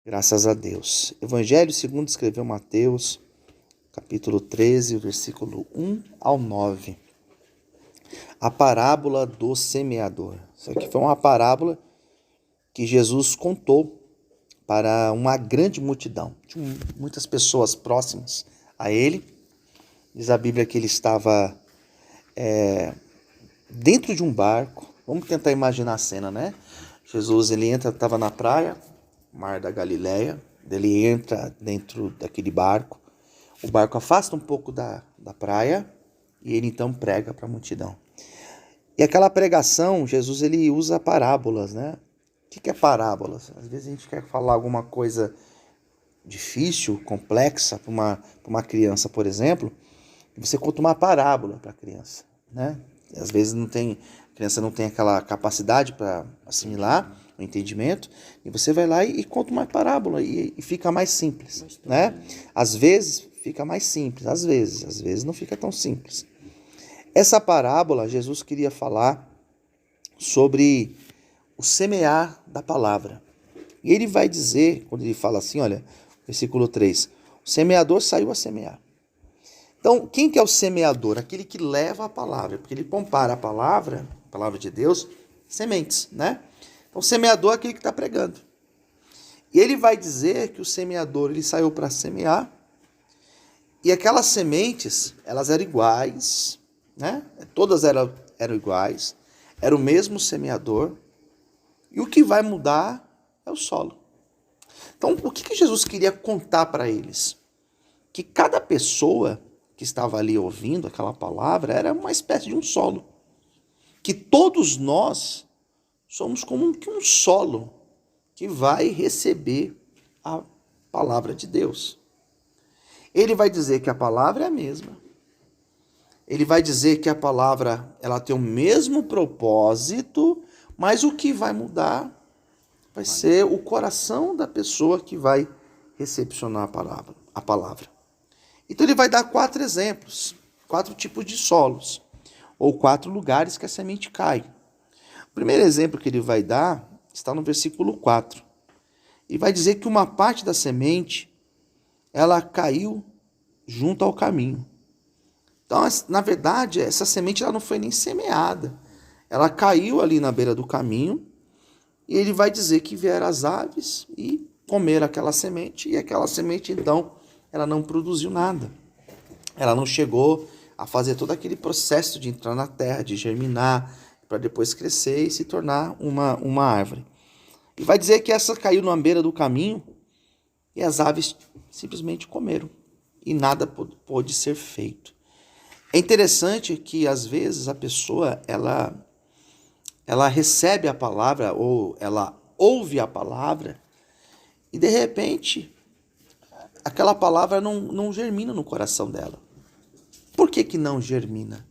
Graças a Deus. Evangelho segundo escreveu Mateus, capítulo 13, versículo 1 ao 9. A parábola do semeador. Isso aqui foi uma parábola que Jesus contou para uma grande multidão. Tinha muitas pessoas próximas a ele. Diz a Bíblia que ele estava dentro de um barco. Vamos tentar imaginar a cena, né? Jesus, ele estava na praia, Mar da Galileia, ele entra dentro daquele barco, o barco afasta um pouco da praia e ele então prega para a multidão. E aquela pregação, Jesus ele usa parábolas, né? O que é parábolas? Às vezes a gente quer falar alguma coisa difícil, complexa para uma criança, por exemplo, e você conta uma parábola para a criança, né? Às vezes a criança não tem aquela capacidade para assimilar o entendimento, e você vai lá e conta uma parábola e fica mais simples, né? Às vezes fica mais simples, às vezes não fica tão simples. Essa parábola, Jesus queria falar sobre o semear da palavra. E ele vai dizer, quando ele fala assim, olha, versículo 3, o semeador saiu a semear. Então, quem que é o semeador? Aquele que leva a palavra, porque ele compara a palavra de Deus, sementes, né? Então, o semeador é aquele que está pregando. E ele vai dizer que o semeador, ele saiu para semear, e aquelas sementes, elas eram iguais, né? Todas eram iguais, era o mesmo semeador, e o que vai mudar é o solo. Então, o que Jesus queria contar para eles? Que cada pessoa que estava ali ouvindo aquela palavra era uma espécie de um solo. Que todos nós somos como que um solo que vai receber a palavra de Deus. Ele vai dizer que a palavra é a mesma. Ele vai dizer que a palavra ela tem o mesmo propósito, mas o que vai mudar vai ser o coração da pessoa que vai recepcionar a palavra. Então ele vai dar 4 exemplos, 4 tipos de solos, ou 4 lugares que a semente cai. O primeiro exemplo que ele vai dar está no versículo 4. Ele vai dizer que uma parte da semente, ela caiu junto ao caminho. Então, na verdade, essa semente ela não foi nem semeada. Ela caiu ali na beira do caminho, e ele vai dizer que vieram as aves e comeram aquela semente, e aquela semente, então, ela não produziu nada. Ela não chegou a fazer todo aquele processo de entrar na terra, de germinar, para depois crescer e se tornar uma árvore. E vai dizer que essa caiu na beira do caminho e as aves simplesmente comeram. E nada pôde ser feito. É interessante que, às vezes, a pessoa ela recebe a palavra ou ela ouve a palavra e, de repente, aquela palavra não germina no coração dela. Por que não germina?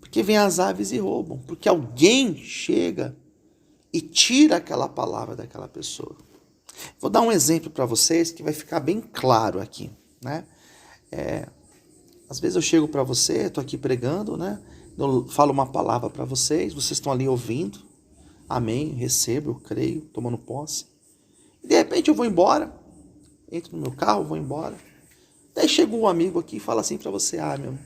Porque vem as aves e roubam. Porque alguém chega e tira aquela palavra daquela pessoa. Vou dar um exemplo para vocês que vai ficar bem claro aqui, né? Às vezes eu chego para você, estou aqui pregando, né? Eu falo uma palavra para vocês, vocês estão ali ouvindo. Amém, recebo, eu creio, tomando posse. E de repente eu vou embora, entro no meu carro, vou embora. Daí chega um amigo aqui e fala assim para você, meu,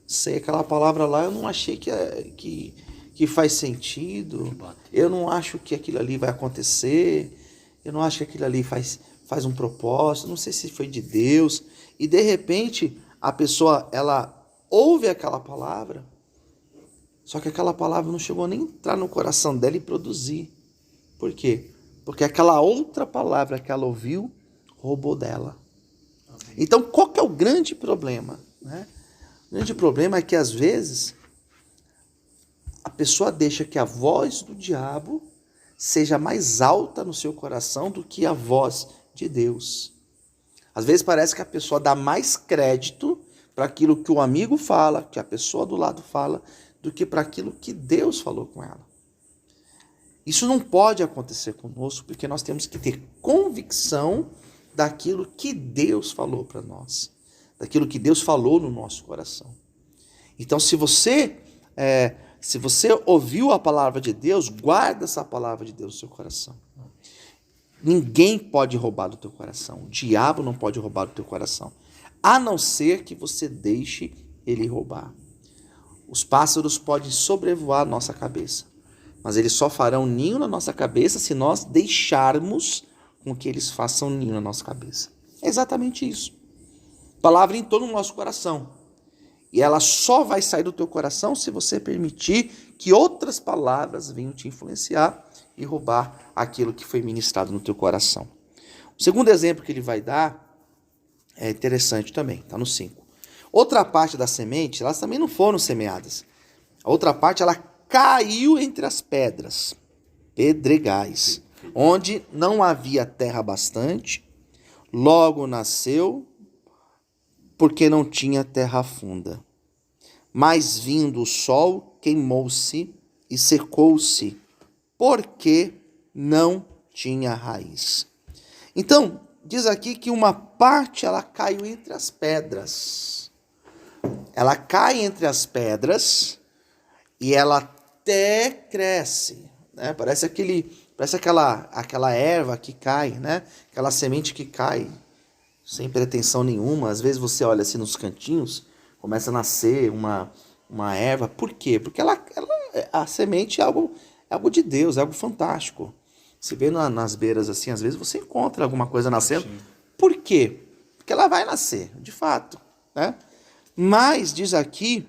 sei, aquela palavra lá eu não achei que faz sentido, eu não acho que aquilo ali vai acontecer, eu não acho que aquilo ali faz um propósito, não sei se foi de Deus. E de repente a pessoa, ela ouve aquela palavra, só que aquela palavra não chegou nem a entrar no coração dela e produzir. Por quê? Porque aquela outra palavra que ela ouviu, roubou dela. Então, qual que é o grande problema, né? O grande problema é que, às vezes, a pessoa deixa que a voz do diabo seja mais alta no seu coração do que a voz de Deus. Às vezes parece que a pessoa dá mais crédito para aquilo que o amigo fala, que a pessoa do lado fala, do que para aquilo que Deus falou com ela. Isso não pode acontecer conosco, porque nós temos que ter convicção daquilo que Deus falou para nós, daquilo que Deus falou no nosso coração. Então, se você ouviu a palavra de Deus, guarda essa palavra de Deus no seu coração. Ninguém pode roubar do teu coração. O diabo não pode roubar do teu coração. A não ser que você deixe ele roubar. Os pássaros podem sobrevoar a nossa cabeça, mas eles só farão ninho na nossa cabeça se nós deixarmos com que eles façam ninho na nossa cabeça. É exatamente isso. A palavra entrou no nosso coração. E ela só vai sair do teu coração se você permitir que outras palavras venham te influenciar e roubar aquilo que foi ministrado no teu coração. O segundo exemplo que ele vai dar é interessante também, está no 5. Outra parte da semente, elas também não foram semeadas. A outra parte, ela caiu entre as pedras, pedregais, onde não havia terra bastante, logo nasceu, porque não tinha terra funda. Mas vindo o sol, queimou-se e secou-se, porque não tinha raiz. Então, diz aqui que uma parte ela caiu entre as pedras. Ela cai entre as pedras e ela até cresce, né? Parece aquela erva que cai, né? Aquela semente que cai sem pretensão nenhuma. Às vezes você olha assim nos cantinhos, começa a nascer uma erva. Por quê? Porque a semente é algo de Deus, é algo fantástico. Você vê nas beiras assim, às vezes você encontra alguma coisa nascendo. Por quê? Porque ela vai nascer, de fato, né? Mas diz aqui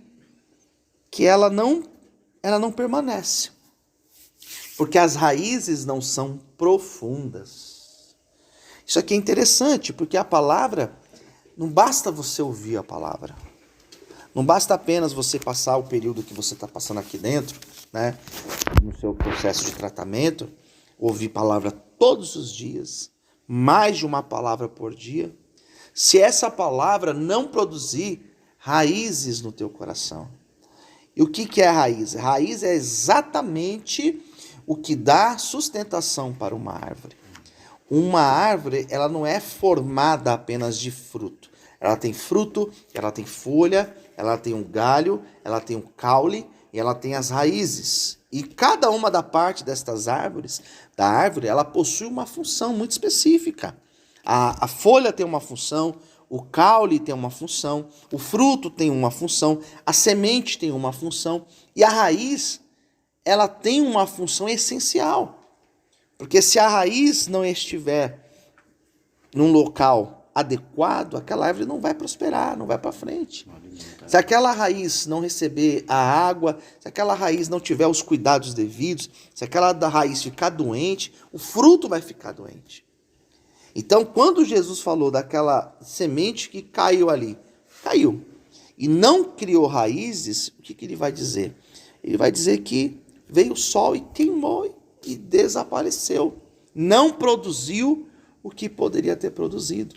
que ela não permanece. Porque as raízes não são profundas. Isso aqui é interessante, porque a palavra, não basta você ouvir a palavra. Não basta apenas você passar o período que você está passando aqui dentro, né, no seu processo de tratamento, ouvir palavra todos os dias, mais de uma palavra por dia. Se essa palavra não produzir raízes no teu coração. E o que é raiz? Raiz é exatamente o que dá sustentação para uma árvore. Uma árvore, ela não é formada apenas de fruto. Ela tem fruto, ela tem folha, ela tem um galho, ela tem um caule e ela tem as raízes. E cada uma da parte destas árvores, da árvore, ela possui uma função muito específica. A folha tem uma função, o caule tem uma função, o fruto tem uma função, a semente tem uma função e a raiz, ela tem uma função essencial. Porque se a raiz não estiver num local adequado, aquela árvore não vai prosperar, não vai para frente. Se aquela raiz não receber a água, se aquela raiz não tiver os cuidados devidos, se aquela raiz ficar doente, o fruto vai ficar doente. Então, quando Jesus falou daquela semente que caiu ali, caiu, e não criou raízes, o que ele vai dizer? Ele vai dizer que veio o sol e queimou e desapareceu. Não produziu o que poderia ter produzido.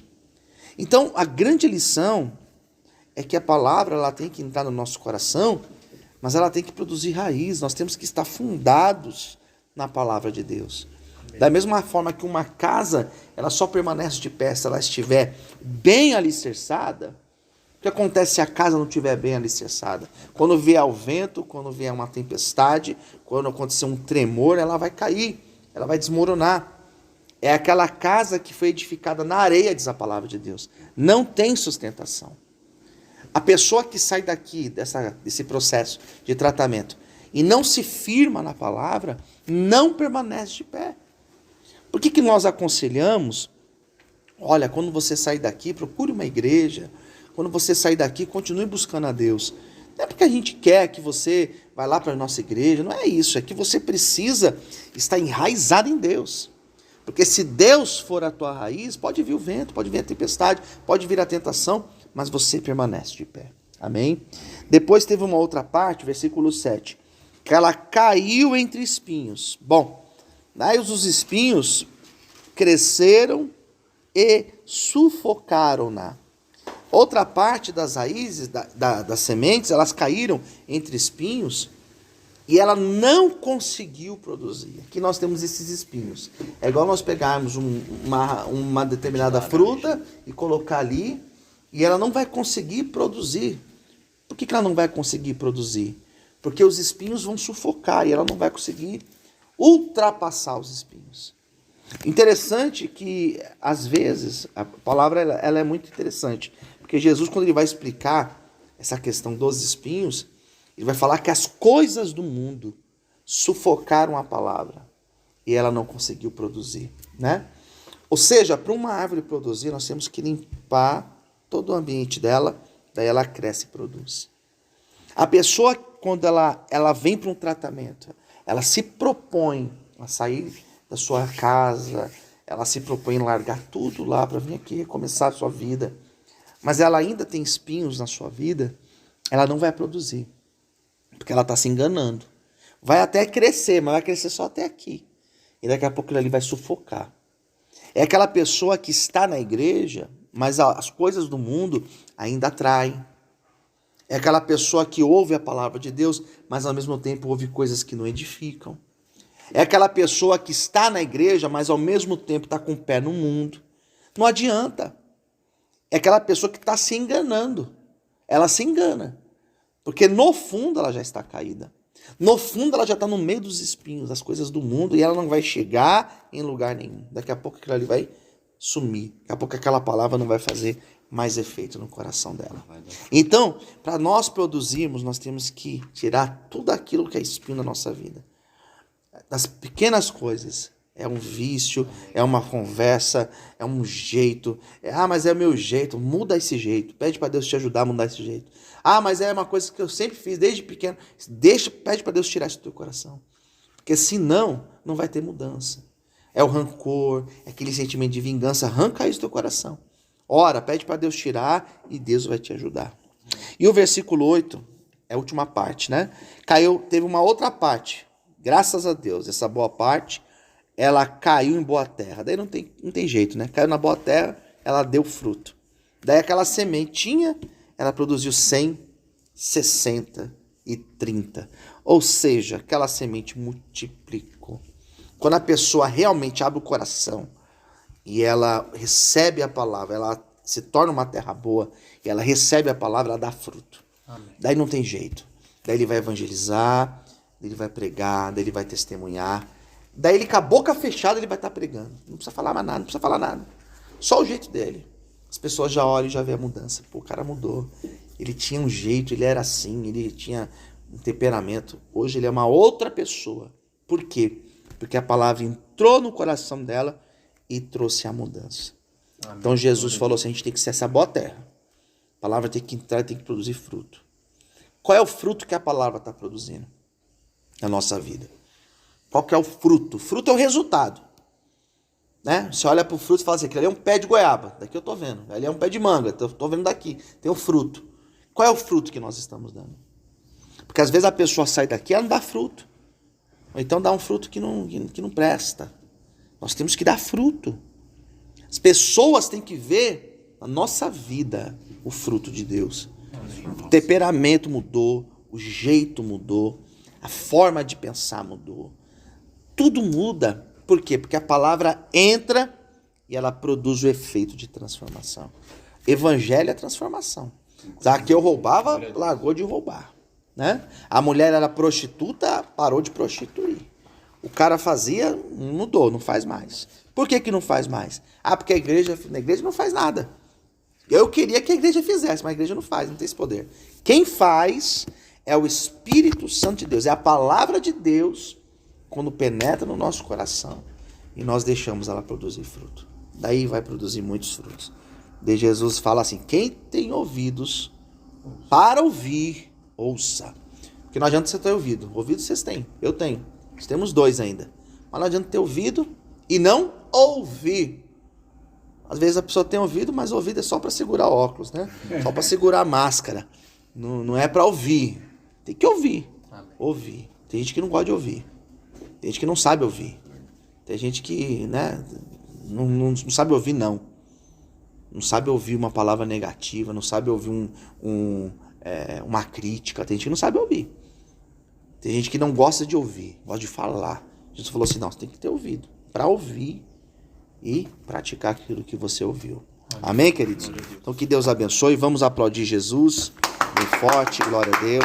Então, a grande lição é que a palavra ela tem que entrar no nosso coração, mas ela tem que produzir raiz. Nós temos que estar fundados na palavra de Deus. Da mesma forma que uma casa, ela só permanece de pé se ela estiver bem alicerçada. O que acontece se a casa não estiver bem alicerçada? Quando vier o vento, quando vier uma tempestade, quando acontecer um tremor, ela vai cair, ela vai desmoronar. É aquela casa que foi edificada na areia, diz a palavra de Deus. Não tem sustentação. A pessoa que sai daqui, desse processo de tratamento, e não se firma na palavra, não permanece de pé. Por que nós aconselhamos? Olha, quando você sair daqui, procure uma igreja. Quando você sair daqui, continue buscando a Deus. Não é porque a gente quer que você vá lá para a nossa igreja, não é isso. É que você precisa estar enraizado em Deus. Porque se Deus for a tua raiz, pode vir o vento, pode vir a tempestade, pode vir a tentação, mas você permanece de pé. Amém? Depois teve uma outra parte, versículo 7, que ela caiu entre espinhos. Bom, daí os espinhos cresceram e sufocaram-na. Outra parte das raízes, das sementes, elas caíram entre espinhos e ela não conseguiu produzir. Aqui nós temos esses espinhos. É igual nós pegarmos uma determinada fruta e colocar ali e ela não vai conseguir produzir. Por que ela não vai conseguir produzir? Porque os espinhos vão sufocar e ela não vai conseguir ultrapassar os espinhos. Interessante que, às vezes, a palavra ela é muito interessante. Porque Jesus, quando ele vai explicar essa questão dos espinhos, ele vai falar que as coisas do mundo sufocaram a palavra e ela não conseguiu produzir, né? Ou seja, para uma árvore produzir, nós temos que limpar todo o ambiente dela, daí ela cresce e produz. A pessoa, quando ela vem para um tratamento, ela se propõe a sair da sua casa, ela se propõe a largar tudo lá para vir aqui recomeçar a sua vida, mas ela ainda tem espinhos na sua vida, ela não vai produzir, porque ela está se enganando. Vai até crescer, mas vai crescer só até aqui. E daqui a pouco ele ali vai sufocar. É aquela pessoa que está na igreja, mas as coisas do mundo ainda atraem. É aquela pessoa que ouve a palavra de Deus, mas ao mesmo tempo ouve coisas que não edificam. É aquela pessoa que está na igreja, mas ao mesmo tempo está com o pé no mundo. Não adianta. É aquela pessoa que está se enganando. Ela se engana. Porque no fundo ela já está caída. No fundo ela já está no meio dos espinhos, das coisas do mundo, e ela não vai chegar em lugar nenhum. Daqui a pouco aquilo ali vai sumir. Daqui a pouco aquela palavra não vai fazer mais efeito no coração dela. Então, para nós produzirmos, nós temos que tirar tudo aquilo que é espinho na nossa vida. Das pequenas coisas. É um vício, é uma conversa, é um jeito. Mas é o meu jeito. Muda esse jeito. Pede para Deus te ajudar a mudar esse jeito. Mas é uma coisa que eu sempre fiz desde pequeno. Pede para Deus tirar isso do teu coração. Porque senão, não vai ter mudança. É o rancor, é aquele sentimento de vingança. Arranca isso do teu coração. Ora, pede para Deus tirar e Deus vai te ajudar. E o versículo 8 é a última parte, né? Teve uma outra parte. Graças a Deus, essa boa parte, ela caiu em boa terra. Daí não tem jeito, né? Caiu na boa terra, ela deu fruto. Daí aquela sementinha, ela produziu 100, 60 e 30. Ou seja, aquela semente multiplicou. Quando a pessoa realmente abre o coração e ela recebe a palavra, ela se torna uma terra boa, e ela recebe a palavra, ela dá fruto. Amém. Daí não tem jeito. Daí ele vai evangelizar, daí ele vai pregar, daí ele vai testemunhar. Daí ele com a boca fechada ele vai estar pregando. Não precisa falar mais nada, não precisa falar nada. Só o jeito dele. As pessoas já olham e já vê a mudança. Pô, o cara mudou. Ele tinha um jeito, ele era assim, ele tinha um temperamento. Hoje ele é uma outra pessoa. Por quê? Porque a palavra entrou no coração dela e trouxe a mudança. Amém. Então Jesus falou assim, a gente tem que ser essa boa terra. A palavra tem que entrar e tem que produzir fruto. Qual é o fruto que a palavra está produzindo na nossa vida? Qual que é o fruto? Fruto é o resultado. Né? Você olha para o fruto e fala assim, aquele ali é um pé de goiaba. Daqui eu estou vendo. Ali é um pé de manga. Estou vendo daqui. Tem o fruto. Qual é o fruto que nós estamos dando? Porque às vezes a pessoa sai daqui e ela não dá fruto. Ou então dá um fruto que não presta. Nós temos que dar fruto. As pessoas têm que ver na nossa vida o fruto de Deus. O temperamento mudou. O jeito mudou. A forma de pensar mudou. Tudo muda. Por quê? Porque a palavra entra e ela produz o efeito de transformação. Evangelho é transformação. Zaqueu roubava, largou de roubar. Né? A mulher era prostituta, parou de prostituir. O cara fazia, mudou, não faz mais. Por que não faz mais? Porque na igreja não faz nada. Eu queria que a igreja fizesse, mas a igreja não faz, não tem esse poder. Quem faz é o Espírito Santo de Deus, é a palavra de Deus quando penetra no nosso coração e nós deixamos ela produzir fruto. Daí vai produzir muitos frutos. Daí Jesus fala assim, quem tem ouvidos para ouvir, ouça. Porque não adianta você ter ouvido. Ouvido vocês têm, eu tenho. Nós temos 2 ainda. Mas não adianta ter ouvido e não ouvir. Às vezes a pessoa tem ouvido, mas o ouvido é só para segurar óculos, né? Só para segurar a máscara. Não é para ouvir. Tem que ouvir. Ouvir. Tem gente que não gosta de ouvir. Tem gente que não sabe ouvir. Tem gente que, né, não sabe ouvir, não. Não sabe ouvir uma palavra negativa, não sabe ouvir uma crítica. Tem gente que não sabe ouvir. Tem gente que não gosta de ouvir, gosta de falar. Jesus falou assim, não, você tem que ter ouvido. Para ouvir e praticar aquilo que você ouviu. Amém, queridos? Então que Deus abençoe. Vamos aplaudir Jesus. Bem forte, glória a Deus.